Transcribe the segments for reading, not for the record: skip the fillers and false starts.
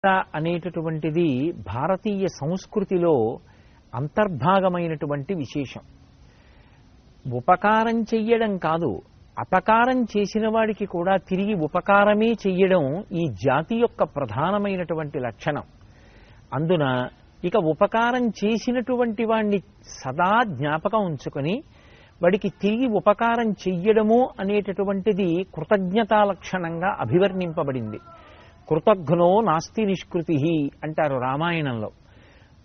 అనేటటువంటిది భారతీయ సంస్కృతిలో అంతర్భాగమైనటువంటి విశేషం. ఉపకారం చెయ్యడం కాదు, అపకారం చేసిన వాడికి కూడా తిరిగి ఉపకారమే చెయ్యడం ఈ జాతి యొక్క ప్రధానమైనటువంటి లక్షణం. అందున ఇక ఉపకారం చేసినటువంటి వాణ్ణి సదా జ్ఞాపకం ఉంచుకొని వాడికి తిరిగి ఉపకారం చెయ్యడము అనేటటువంటిది కృతజ్ఞతా లక్షణంగా అభివర్ణింపబడింది. కృతజ్ఞో నాస్తి నిష్కృతి అంటారు రామాయణంలో.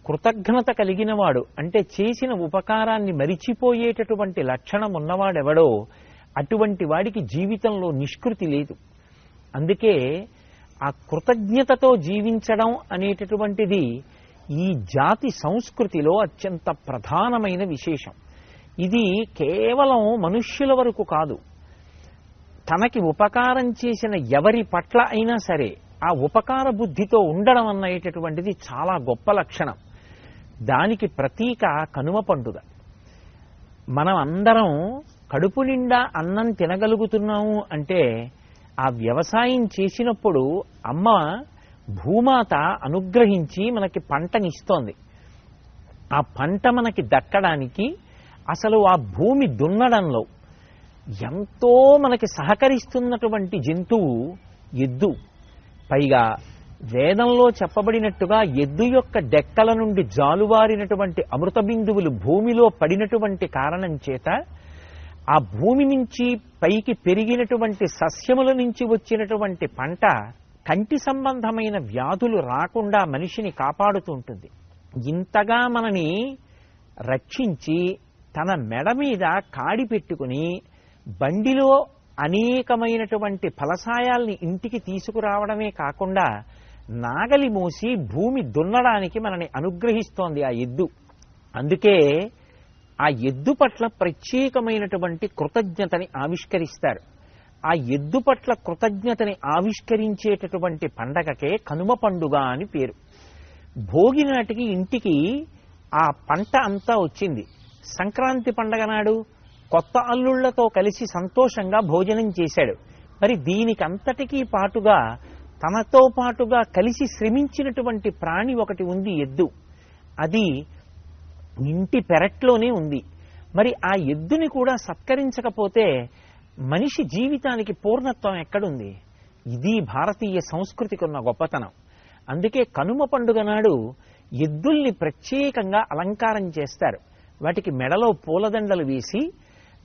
కృతజ్ఞత కలిగిన వాడు అంటే చేసిన ఉపకారాన్ని మరిచిపోయేటటువంటి లక్షణం ఉన్నవాడెవడో అటువంటి వాడికి జీవితంలో నిష్కృతి లేదు. అందుకే ఆ కృతజ్ఞతతో జీవించడం అనేటటువంటిది ఈ జాతి సంస్కృతిలో అత్యంత ప్రధానమైన విశేషం. ఇది కేవలం మనుష్యుల వరకు కాదు, తనకి ఉపకారం చేసిన ఎవరి పట్ల అయినా సరే ఆ ఉపకార బుద్ధితో ఉండడం అనేటటువంటిది చాలా గొప్ప లక్షణం. దానికి ప్రతీక కనుమ పండుగ. మనం అందరం కడుపు నిండా అన్నం తినగలుగుతున్నాము అంటే ఆ వ్యవసాయం చేసినప్పుడు అమ్మ భూమాత అనుగ్రహించి మనకి పంటనిస్తోంది. ఆ పంట మనకి దక్కడానికి అసలు ఆ భూమి దున్నడంలో ఎంతో మనకి సహకరిస్తున్నటువంటి జంతువు ఎద్దు. పైగా వేదంలో చెప్పబడినట్టుగా ఎద్దు యొక్క డెక్కల నుండి జాలువారినటువంటి అమృత బిందువులు భూమిలో పడినటువంటి కారణం చేత ఆ భూమి నుంచి పైకి పెరిగినటువంటి సస్యముల నుంచి వచ్చినటువంటి పంట కంటి సంబంధమైన వ్యాధులు రాకుండా మనిషిని కాపాడుతూ ఉంటుంది. ఇంతగా మనని రక్షించి తన మెడ మీద కాడి పెట్టుకుని బండిలో అనేకమైనటువంటి ఫలసాయాల్ని ఇంటికి తీసుకురావడమే కాకుండా నాగలి మోసి భూమి దున్నడానికి మనని అనుగ్రహిస్తోంది ఆ ఎద్దు. అందుకే ఆ ఎద్దు పట్ల ప్రత్యేకమైనటువంటి కృతజ్ఞతని ఆవిష్కరిస్తారు. ఆ ఎద్దు పట్ల కృతజ్ఞతని ఆవిష్కరించేటటువంటి పండగకే కనుమ పండుగ అని పేరు. భోగి నాటికి ఇంటికి ఆ పంట అంతా వచ్చింది. సంక్రాంతి పండగ నాడు కొత్త అల్లుళ్లతో కలిసి సంతోషంగా భోజనం చేశాడు. మరి దీనికంతటికీ పాటుగా తనతో పాటుగా కలిసి శ్రమించినటువంటి ప్రాణి ఒకటి ఉంది, ఎద్దు. అది ఇంటి పెరట్లోనే ఉంది. మరి ఆ ఎద్దుని కూడా సత్కరించకపోతే మనిషి జీవితానికి పూర్ణత్వం ఎక్కడుంది? ఇది భారతీయ సంస్కృతికి ఉన్న గొప్పతనం. అందుకే కనుమ పండుగ నాడు ఎద్దుల్ని ప్రత్యేకంగా అలంకారం చేస్తారు. వాటికి మెడలో పూలదండలు వేసి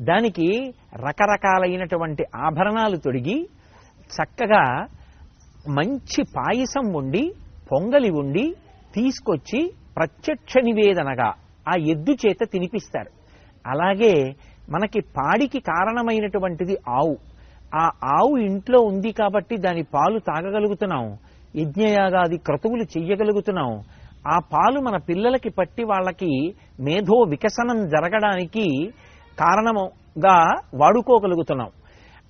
దానికి రకరకాలైనటువంటి ఆభరణాలు తొడిగి చక్కగా మంచి పాయసం వండి పొంగలి వండి తీసుకొచ్చి ప్రత్యక్ష నివేదనగా ఆ ఎద్దు చేత తినిపిస్తారు. అలాగే మనకి పాడికి కారణమైనటువంటిది ఆవు. ఆ ఆవు ఇంట్లో ఉంది కాబట్టి దాని పాలు తాగగలుగుతున్నాం, యజ్ఞయాగాది క్రతువులు చెయ్యగలుగుతున్నాం. ఆ పాలు మన పిల్లలకి పట్టి వాళ్ళకి మేధో వికసనం జరగడానికి కారణముగా వాడుకోగలుగుతున్నాం.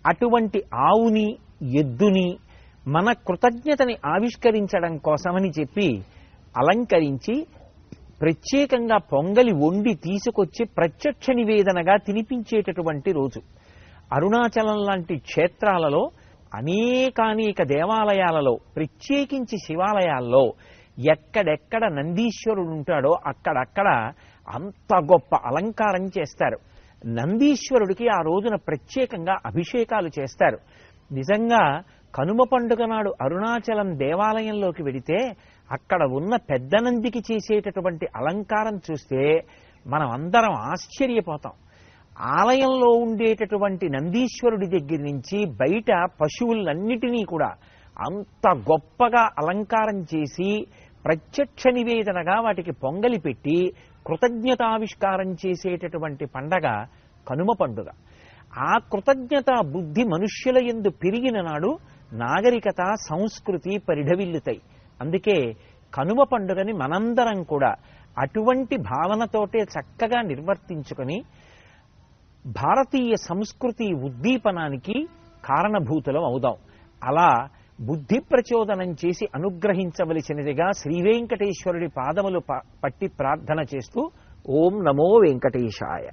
అటువంటి ఆవుని ఎద్దుని మన కృతజ్ఞతని ఆవిష్కరించడం కోసమని చెప్పి అలంకరించి ప్రత్యేకంగా పొంగలి వండి తీసుకొచ్చి ప్రత్యక్ష నివేదనగా తినిపించేటటువంటి రోజు. అరుణాచలం లాంటి క్షేత్రాలలో అనేకానేక దేవాలయాలలో ప్రత్యేకించి శివాలయాల్లో ఎక్కడెక్కడ నందీశ్వరుడు ఉంటాడో అక్కడక్కడ అంత గొప్ప అలంకారం చేస్తారు. నందీశ్వరుడికి ఆ రోజున ప్రత్యేకంగా అభిషేకాలు చేస్తారు. నిజంగా కనుమ పండుగ నాడు అరుణాచలం దేవాలయంలోకి వెడితే అక్కడ ఉన్న పెద్ద నందికి చేసేటటువంటి అలంకారం చూస్తే మనం అందరం ఆశ్చర్యపోతాం. ఆలయంలో ఉండేటటువంటి నందీశ్వరుడి దగ్గర నుంచి బయట పశువులన్నిటినీ కూడా అంత గొప్పగా అలంకారం చేసి ప్రత్యక్ష నివేదనగా వాటికి పొంగలి పెట్టి కృతజ్ఞతావిష్కారం చేసేటటువంటి పండగ కనుమ పండుగ. ఆ కృతజ్ఞత బుద్ధి మనుష్యుల యందు పెరిగిన నాడు నాగరికత సంస్కృతి పరిఢవిల్లుతాయి. అందుకే కనుమ పండుగని మనందరం కూడా అటువంటి భావనతోటే చక్కగా నిర్వర్తించుకొని భారతీయ సంస్కృతి ఉద్దీపనానికి కారణభూతులం అవుదాం. అలా బుద్ధి ప్రచోదనం చేసి అనుగ్రహించవలసినదిగా శ్రీవేంకటేశ్వరుడి పాదములు పట్టి ప్రార్థన చేస్తూ ఓం నమో వెంకటేశాయ.